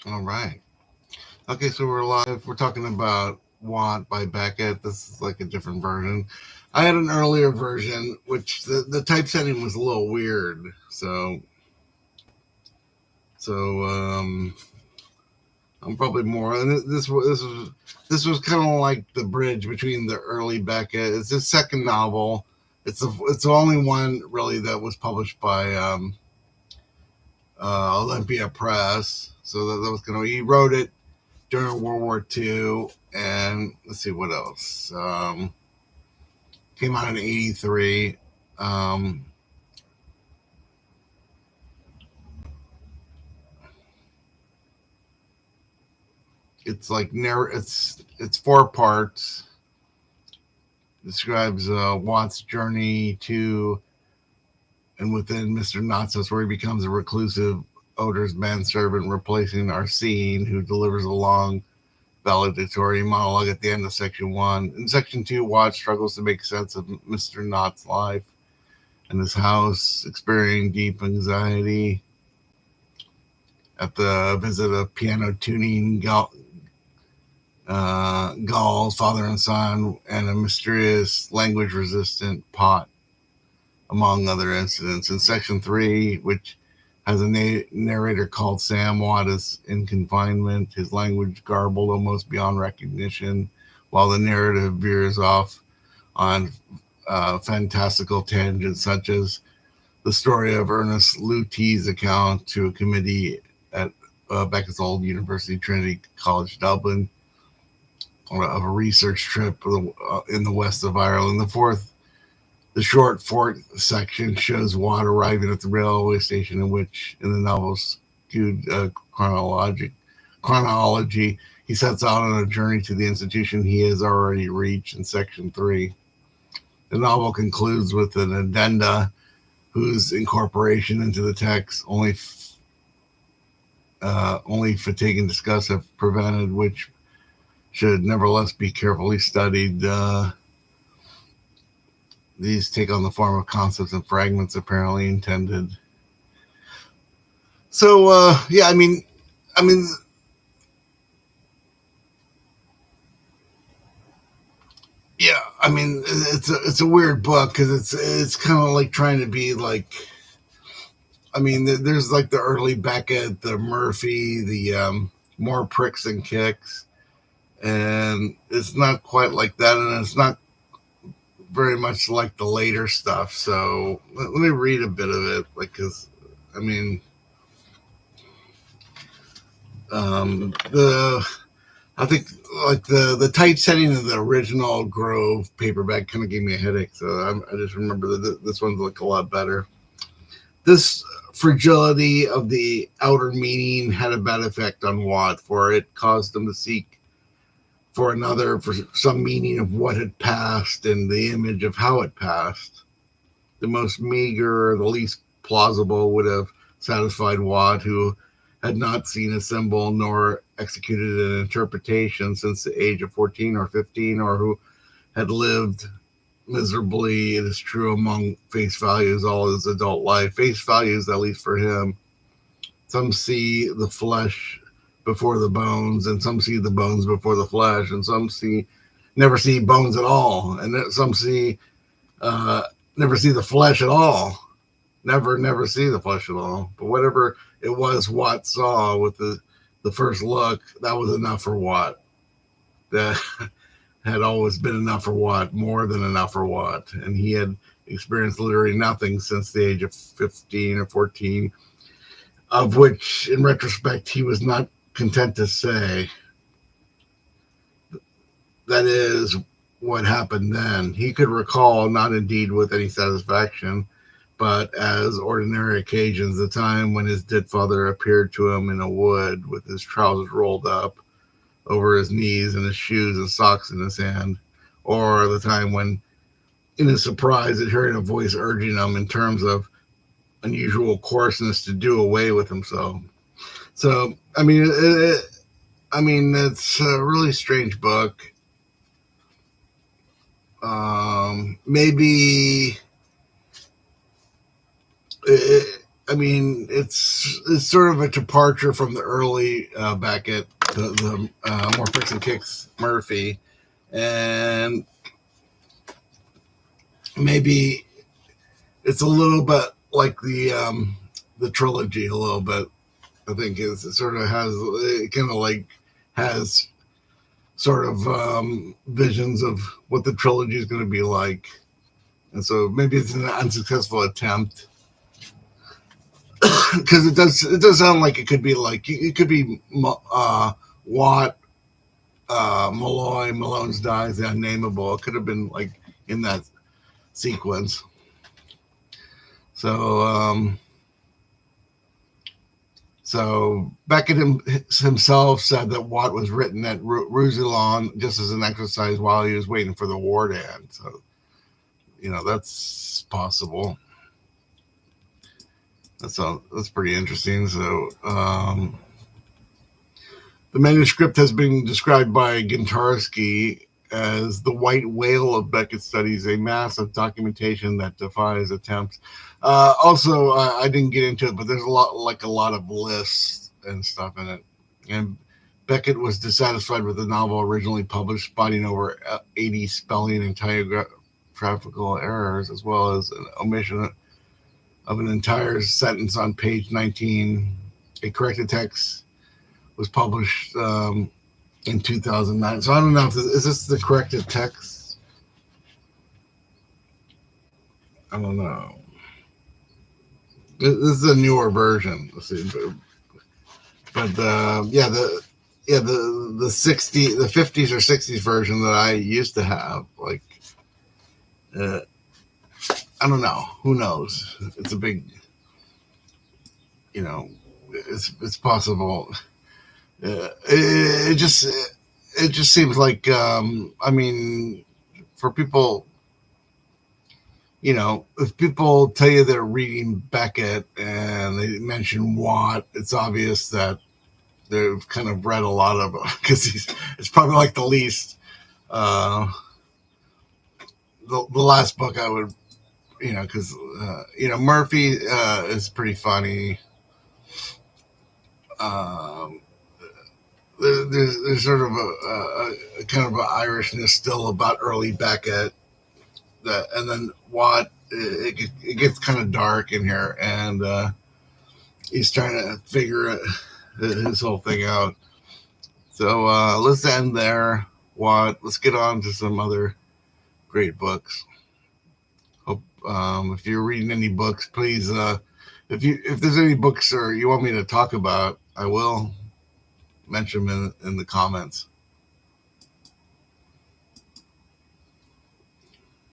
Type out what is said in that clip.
All right. Okay, so we're live. We're talking about Want by Beckett. This is like a different version. I had an earlier version, which the typesetting was a little weird. So I'm probably more. And this was kind of like the bridge between the early Beckett. It's his second novel. It's the only one really that was published by Olympia Press. So that was kind of he wrote it during World War II, and let's see what else. Came out in '83. Um, it's like it's four parts. Describes Watt's journey to and within Mr. Natsos, where he becomes a reclusive odor's manservant, replacing Arsene, who delivers a long valedictory monologue at the end of section one. In section two, Watt struggles to make sense of Mr. Knott's life in his house, experiencing deep anxiety at the visit of piano tuning Gauls, father and son, and a mysterious language resistant pot, among other incidents. In section three, which has a narrator called Sam, Watt is in confinement, his language garbled almost beyond recognition, while the narrative veers off on fantastical tangents such as the story of Ernest Lutey's account to a committee at Beckett's old University Trinity College Dublin of a research trip in the west of Ireland. The short fourth section shows Watt arriving at the railway station, in which, in the novel's skewed chronology, he sets out on a journey to the institution he has already reached in section three. The novel concludes with an addenda whose incorporation into the text only fatigue and disgust have prevented, which should nevertheless be carefully studied. These take on the form of concepts and fragments apparently intended. So yeah, I mean, yeah, it's a weird book because it's kind of like trying to be like. There's like the early Beckett, the Murphy, the more pricks and kicks, and it's not quite like that, and it's not very much like the later stuff. So let me read a bit of it, like, because I mean, the I think like the typesetting of the original Grove paperback kind of gave me a headache. So I just remember that this one's like a lot better. This fragility of the outer meaning had a bad effect on Watt, for it caused him to seek for some meaning of what had passed and the image of how it passed. The most meager, the least plausible would have satisfied Watt, who had not seen a symbol nor executed an interpretation since the age of 14 or 15, or who had lived miserably, it is true, among face values all his adult life. Face values, at least for him. Some see the flesh before the bones, and some see the bones before the flesh, and some never see bones at all, and some uh, never see the flesh at all. Never see the flesh at all. But whatever it was Watt saw with the first look, that was enough for Watt. That had always been enough for Watt, more than enough for Watt. And he had experienced literally nothing since the age of 15 or 14, of which, in retrospect, he was not content to say. That is what happened then. He could recall, not indeed with any satisfaction, but as ordinary occasions, the time when his dead father appeared to him in a wood with his trousers rolled up over his knees and his shoes and socks in his hand, or the time when, in his surprise at hearing a voice urging him in terms of unusual coarseness to do away with himself. So, it's a really strange book. Maybe I mean, it's sort of a departure from the early Beckett, the more fix and kicks Murphy, and maybe it's a little bit like the trilogy a little bit. I think it sort of has it kind of like has sort of visions of what the trilogy is going to be like, and so maybe it's an unsuccessful attempt because it does sound like it could be like it could be Watt, Malloy, Malone's Dies, the Unnameable. It could have been like in that sequence. So so Beckett himself said that Watt was written at Roussillon just as an exercise while he was waiting for the war to end. So that's possible. That's pretty interesting. So the manuscript has been described by Gintarski as the white whale of Beckett studies, a mass of documentation that defies attempts. Also, I didn't get into it, but there's a lot of lists and stuff in it. And Beckett was dissatisfied with the novel originally published, spotting over 80 spelling and typographical errors, as well as an omission of an entire sentence on page 19. A corrected text was published in 2009. So I don't know if is this the corrected text? I don't know. This is a newer version. Let's see, but the 50s or 60s version that I used to have, like, I don't know. Who knows? It's a big, it's possible. It just seems like I mean, for people, if people tell you they're reading Beckett and they mention Watt, it's obvious that they've kind of read a lot of because it's probably like the least the last book I would because Murphy is pretty funny. There's sort of a kind of an Irishness still about early Beckett, and then Watt. It gets kind of dark in here, and he's trying to figure his whole thing out. So let's end there, Watt. Let's get on to some other great books. Hope if you're reading any books, please. If there's any books or you want me to talk about, I will mention them in the comments.